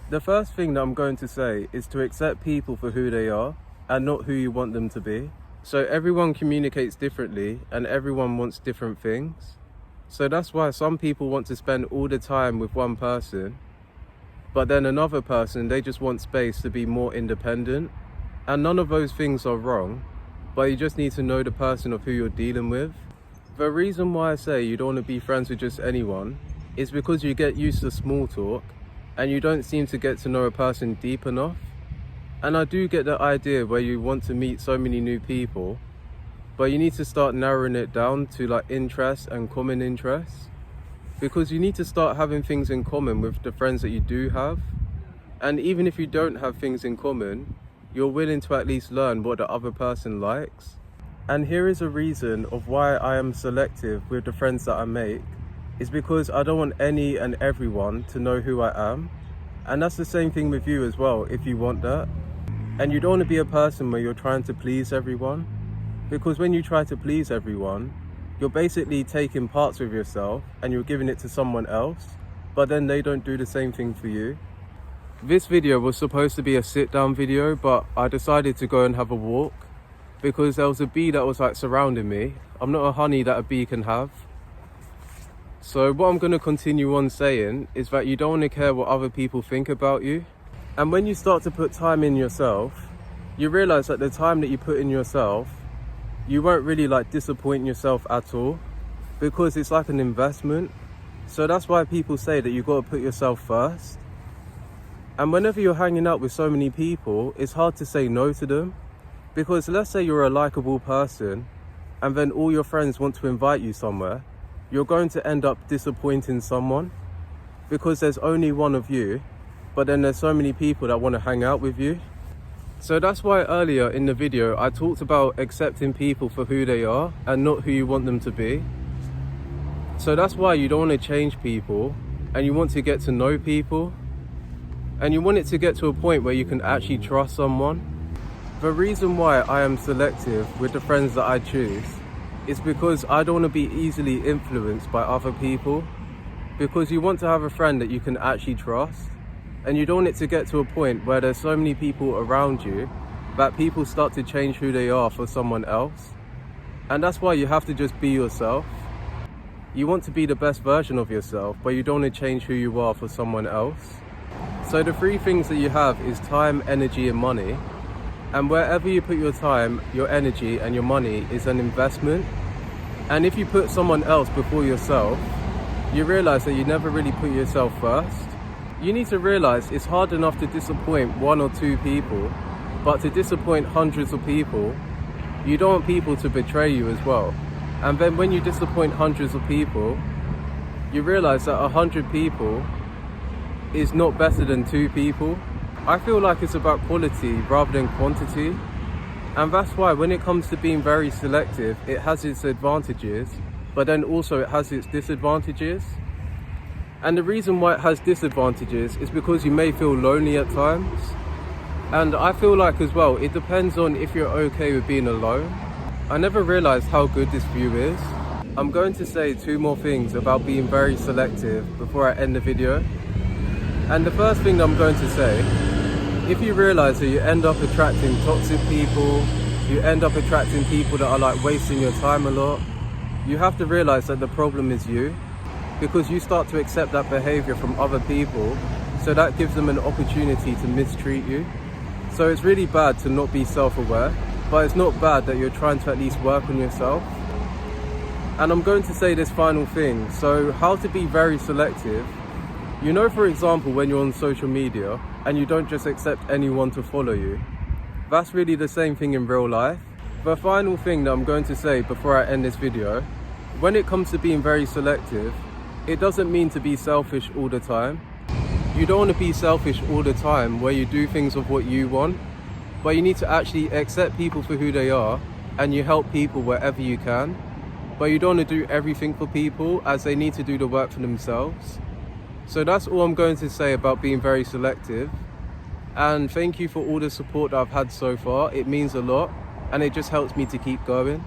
The first thing that I'm going to say is to accept people for who they are and not who you want them to be. So everyone communicates differently and everyone wants different things. So that's why some people want to spend all the time with one person, but then another person, they just want space to be more independent. And none of those things are wrong, but you just need to know the person of who you're dealing with. The reason why I say you don't want to be friends with just anyone is because you get used to small talk and you don't seem to get to know a person deep enough. And I do get the idea where you want to meet so many new people, but you need to start narrowing it down to like interests and common interests, because you need to start having things in common with the friends that you do have. And even if you don't have things in common, you're willing to at least learn what the other person likes. And here is a reason of why I am selective with the friends that I make, is because I don't want any and everyone to know who I am. And that's the same thing with you as well, if you want that. And you don't want to be a person where you're trying to please everyone, because when you try to please everyone, you're basically taking parts of yourself and you're giving it to someone else, but then they don't do the same thing for you. This video was supposed to be a sit down video, but I decided to go and have a walk because there was a bee that was like surrounding me. I'm not a honey that a bee can have. So what I'm going to continue on saying is that you don't want to care what other people think about you. And when you start to put time in yourself, you realize that the time that you put in yourself, you won't really like disappoint yourself at all, because it's like an investment. So that's why people say that you've got to put yourself first. And whenever you're hanging out with so many people, it's hard to say no to them, because let's say you're a likable person and then all your friends want to invite you somewhere, you're going to end up disappointing someone, because there's only one of you, but then there's so many people that want to hang out with you. So that's why earlier in the video I talked about accepting people for who they are and not who you want them to be. So that's why you don't want to change people, and you want to get to know people, and you want it to get to a point where you can actually trust someone. The reason why I am selective with the friends that I choose is because I don't want to be easily influenced by other people, because you want to have a friend that you can actually trust, and you don't want it to get to a point where there's so many people around you that people start to change who they are for someone else. And that's why you have to just be yourself. You want to be the best version of yourself, but you don't want to change who you are for someone else. So the three things that you have is time, energy, and money. And wherever you put your time, your energy, and your money is an investment. And if you put someone else before yourself, you realize that you never really put yourself first. You need to realize it's hard enough to disappoint one or two people, but to disappoint hundreds of people, you don't want people to betray you as well. And then when you disappoint hundreds of people, you realize that 100 people is not better than 2 people. I feel like it's about quality rather than quantity. And that's why when it comes to being very selective, it has its advantages, but then also it has its disadvantages. And the reason why it has disadvantages is because you may feel lonely at times. And I feel like as well, it depends on if you're okay with being alone. I never realized how good this view is. I'm going to say 2 more things about being very selective before I end the video. And the first thing that I'm going to say, if you realize that you end up attracting toxic people, you end up attracting people that are like wasting your time a lot, you have to realize that the problem is you, because you start to accept that behavior from other people, so that gives them an opportunity to mistreat you. So it's really bad to not be self-aware, but it's not bad that you're trying to at least work on yourself. And I'm going to say this final thing. So how to be very selective. You know, for example, when you're on social media and you don't just accept anyone to follow you, that's really the same thing in real life. The final thing that I'm going to say before I end this video, when it comes to being very selective, it doesn't mean to be selfish all the time. You don't want to be selfish all the time where you do things of what you want, but you need to actually accept people for who they are, and you help people wherever you can. But you don't want to do everything for people, as they need to do the work for themselves. So that's all I'm going to say about being very selective. And thank you for all the support that I've had so far. It means a lot, and it just helps me to keep going.